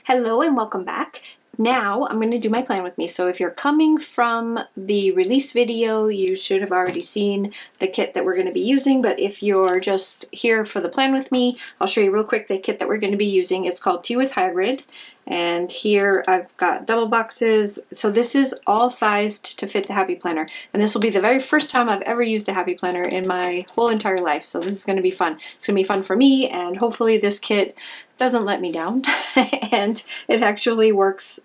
Hello and welcome back. Now I'm going to do my plan with me. So if you're coming from the release video, you should have already seen the kit that we're going to be using. But if you're just here for the plan with me, I'll show you real quick the kit that we're going to be using. It's called Tea with Hagrid. And here I've got double boxes. So this is all sized to fit the Happy Planner. And this will be the very first time I've ever used a Happy Planner in my whole entire life. So this is going to be fun. It's going to be fun for me, and hopefully this kit doesn't let me down and it actually works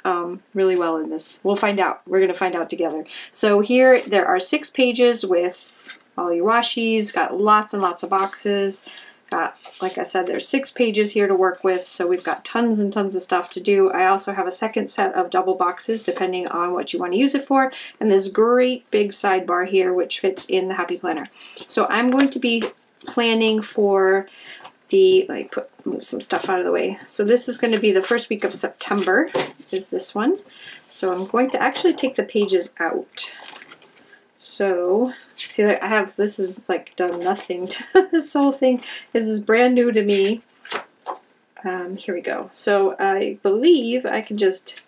really well in this. We'll find out. We're going to find out together. So here there are 6 pages with all your washies, got lots and lots of boxes. Got, like I said, there's 6 pages here to work with, so we've got tons and tons of stuff to do. I also have a second set of double boxes depending on what you want to use it for, and this great big sidebar here which fits in the Happy Planner. So I'm going to be planning for let me move some stuff out of the way. So this is going to be the first week of September, is this one. So I'm going to actually take the pages out. So, see, I have, this is like done nothing to this whole thing. This is brand new to me. Here we go. So I believe I can just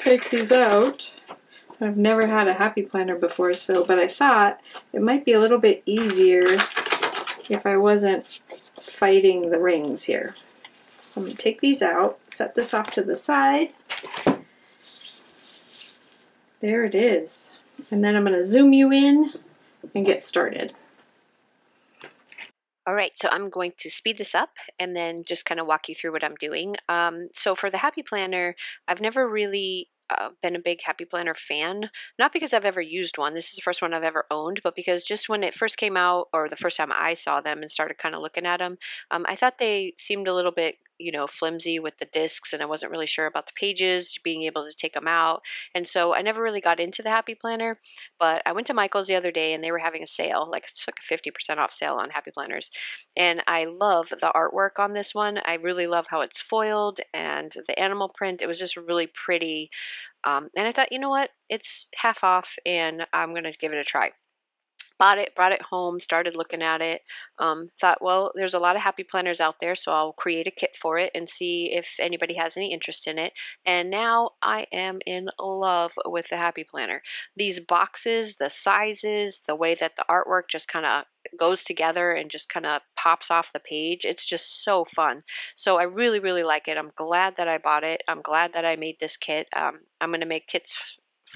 take these out. I've never had a Happy Planner before, but I thought it might be a little bit easier if I wasn't fighting the rings here. So I'm going to take these out, set this off to the side. There it is. And then I'm going to zoom you in and get started. All right, so I'm going to speed this up and then just kind of walk you through what I'm doing. So for the Happy Planner, I've never really been a big Happy Planner fan, not because I've ever used one. This is the first one I've ever owned, but because just when it first came out, or the first time I saw them and started kind of looking at them, I thought they seemed a little bit, flimsy with the discs, and I wasn't really sure about the pages, being able to take them out. And so I never really got into the Happy Planner, but I went to Michael's the other day and they were having a sale, like it's like a 50% off sale on Happy Planners. And I love the artwork on this one. I really love how it's foiled and the animal print. It was just really pretty. And I thought, you know what? It's half off and I'm going to give it a try. Bought it, brought it home, started looking at it. Thought, well, there's a lot of Happy Planners out there, so I'll create a kit for it and see if anybody has any interest in it. And now I am in love with the Happy Planner. These boxes, the sizes, the way that the artwork just kind of goes together and just kind of pops off the page. It's just so fun. So I really, really like it. I'm glad that I bought it. I'm glad that I made this kit. I'm going to make kits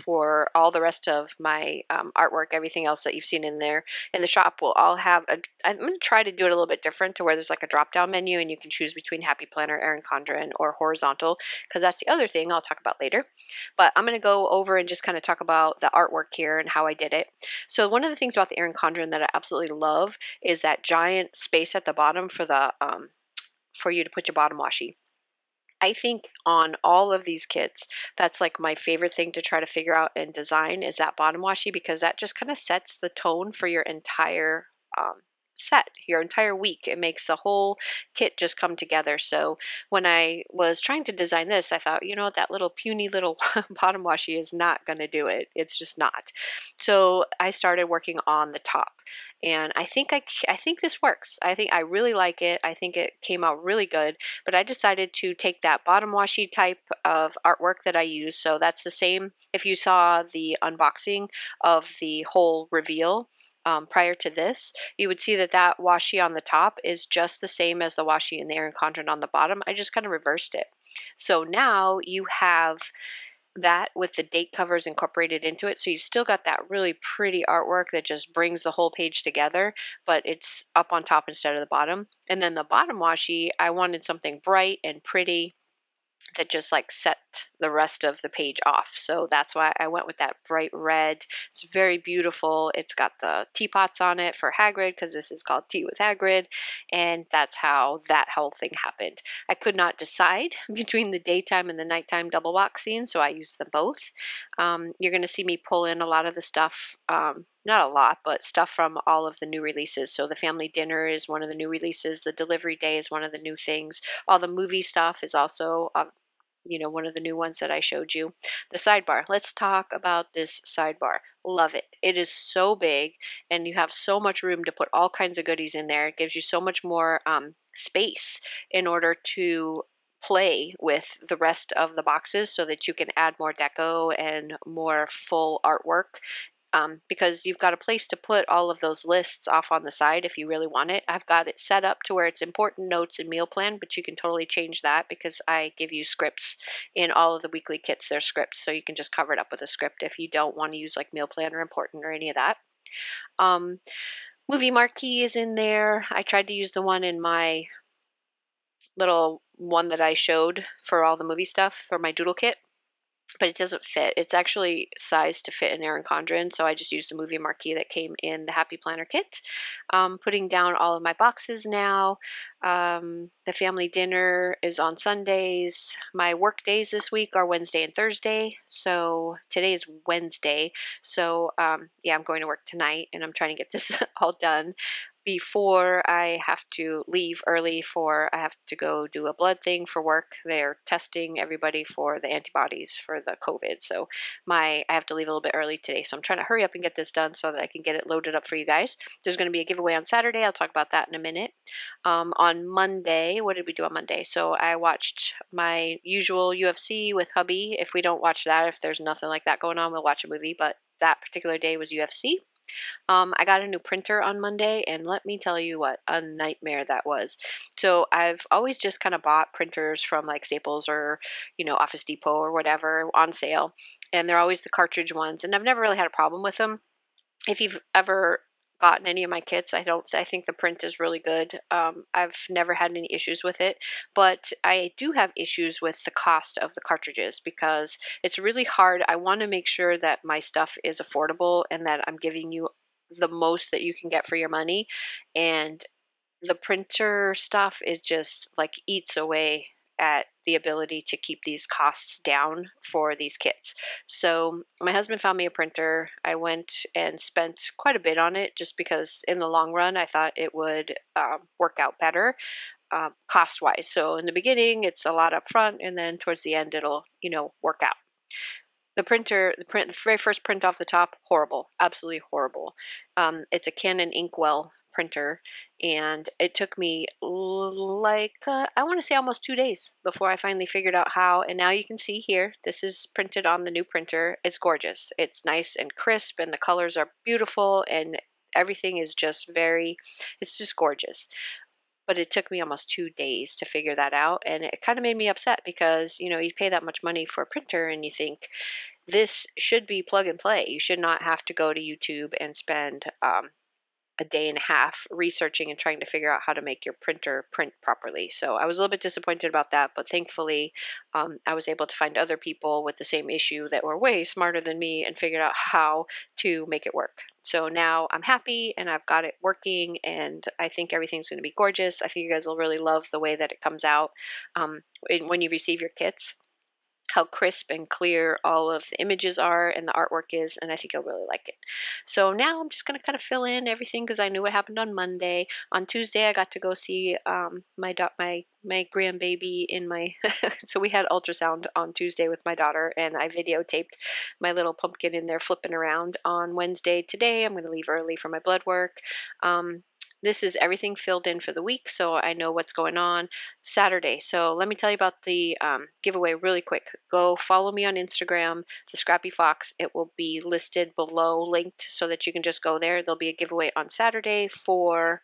for all the rest of my artwork. Everything else that you've seen in there in the shop will all have I'm going to try to do it a little bit different, to where there's like a drop down menu and you can choose between Happy Planner, Erin Condren, or horizontal, because that's the other thing I'll talk about later. But I'm going to go over and just kind of talk about the artwork here and how I did it. So one of the things about the Erin Condren that I absolutely love is that giant space at the bottom for the for you to put your bottom washi. I think on all of these kits, that's like my favorite thing to try to figure out and design, is that bottom washi, because that just kind of sets the tone for your entire set, your entire week. It makes the whole kit just come together. So when I was trying to design this, I thought, you know, that little puny little bottom washi is not going to do it. It's just not. So I started working on the top. And I think this works. I think I really like it. I think it came out really good. But I decided to take that bottom washi type of artwork that I use. So that's the same. If you saw the unboxing of the whole reveal prior to this, you would see that that washi on the top is just the same as the washi in the Erin Condren on the bottom. I just kind of reversed it. So now you have that with the date covers incorporated into it. So you've still got that really pretty artwork that just brings the whole page together, but it's up on top instead of the bottom. And then the bottom washi, I wanted something bright and pretty that just like set the rest of the page off. So that's why I went with that bright red. It's very beautiful. It's got the teapots on it for Hagrid, because this is called Tea with Hagrid, and that's how that whole thing happened. I could not decide between the daytime and the nighttime double box scene, so I used them both. You're going to see me pull in a lot of the stuff, not a lot, but stuff from all of the new releases. So the family dinner is one of the new releases. The delivery day is one of the new things. All the movie stuff is also one of the new ones that I showed you. The sidebar. Let's talk about this sidebar. Love it. It is so big, and you have so much room to put all kinds of goodies in there. It gives you so much more space in order to play with the rest of the boxes so that you can add more deco and more full artwork. Because you've got a place to put all of those lists off on the side if you really want it. I've got it set up to where it's important notes and meal plan, but you can totally change that because I give you scripts in all of the weekly kits. They're scripts, so you can just cover it up with a script if you don't want to use like meal plan or important or any of that. Movie marquee is in there. I tried to use the one in my little one that I showed for all the movie stuff for my doodle kit, but it doesn't fit. It's actually sized to fit an Erin Condren, so I just used the movie marquee that came in the Happy Planner kit. Putting down all of my boxes now. The family dinner is on Sundays. My work days this week are Wednesday and Thursday, so today is Wednesday. So yeah, I'm going to work tonight, and I'm trying to get this all done before I have to leave early I have to go do a blood thing for work. They're testing everybody for the antibodies for the COVID. So I have to leave a little bit early today. So I'm trying to hurry up and get this done so that I can get it loaded up for you guys. There's going to be a giveaway on Saturday. I'll talk about that in a minute. On Monday, what did we do on Monday? So I watched my usual UFC with hubby. If we don't watch that, if there's nothing like that going on, we'll watch a movie. But that particular day was UFC. I got a new printer on Monday, and let me tell you what a nightmare that was. So I've always just kind of bought printers from like Staples or, Office Depot or whatever on sale, and they're always the cartridge ones, and I've never really had a problem with them. If you've ever gotten any of my kits, I think the print is really good. I've never had any issues with it, but I do have issues with the cost of the cartridges because it's really hard. I want to make sure that my stuff is affordable and that I'm giving you the most that you can get for your money, and the printer stuff is just like eats away at the ability to keep these costs down for these kits. So my husband found me a printer. I went and spent quite a bit on it just because in the long run I thought it would work out better cost wise. So in the beginning it's a lot up front, and then towards the end it'll work out. The very first print off the top, horrible, absolutely horrible. It's a Canon Inkwell printer, and it took me I want to say almost 2 days before I finally figured out how. And now you can see here, this is printed on the new printer. It's gorgeous. It's nice and crisp, and the colors are beautiful, and everything is just it's just gorgeous. But it took me almost 2 days to figure that out, and it kind of made me upset because you pay that much money for a printer and you think this should be plug and play. You should not have to go to YouTube and spend a day and a half researching and trying to figure out how to make your printer print properly. So I was a little bit disappointed about that, but thankfully I was able to find other people with the same issue that were way smarter than me and figured out how to make it work. So now I'm happy and I've got it working, and I think everything's going to be gorgeous. I think you guys will really love the way that it comes out when you receive your kits. How crisp and clear all of the images are and the artwork is, and I think you'll really like it. So now I'm just going to kind of fill in everything because I knew what happened on Monday. On Tuesday I got to go see my grandbaby in my so we had ultrasound on Tuesday with my daughter, and I videotaped my little pumpkin in there flipping around. On Wednesday today I'm going to leave early for my blood work. This is everything filled in for the week, so I know what's going on. Saturday. So let me tell you about the giveaway really quick. Go follow me on Instagram, The Scrappy Fox. It will be listed below, linked, so that you can just go there. There'll be a giveaway on Saturday for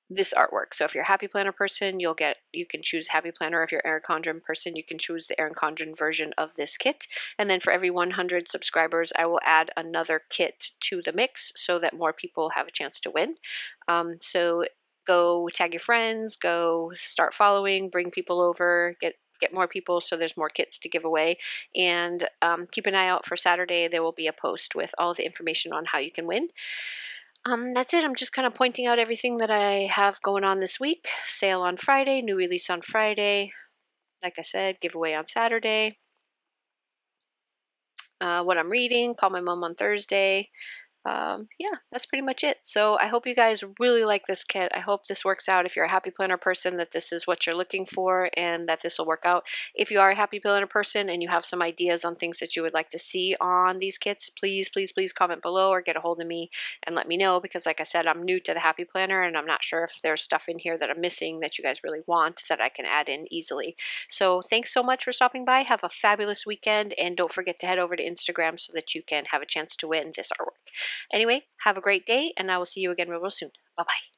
this artwork. So if you're a Happy Planner person, you can choose Happy Planner. If you're Erin Condren person, you can choose the Erin Condren version of this kit. And then for every 100 subscribers, I will add another kit to the mix so that more people have a chance to win. So go tag your friends, go start following, bring people over, get more people so there's more kits to give away. And keep an eye out for Saturday. There will be a post with all the information on how you can win. That's it. I'm just kind of pointing out everything that I have going on this week. Sale on Friday, new release on Friday. Like I said, giveaway on Saturday. What I'm reading, Call My Mom on Thursday. yeah, that's pretty much it. So I hope you guys really like this kit. I hope this works out. If you're a happy planner person, that this is what you're looking for and that this will work out. If you are a happy planner person and you have some ideas on things that you would like to see on these kits, please, please, please comment below or get a hold of me and let me know, because like I said, I'm new to the happy planner and I'm not sure if there's stuff in here that I'm missing that you guys really want that I can add in easily. So thanks so much for stopping by. Have a fabulous weekend, and don't forget to head over to Instagram so that you can have a chance to win this artwork. Anyway, have a great day, and I will see you again real soon. Bye-bye.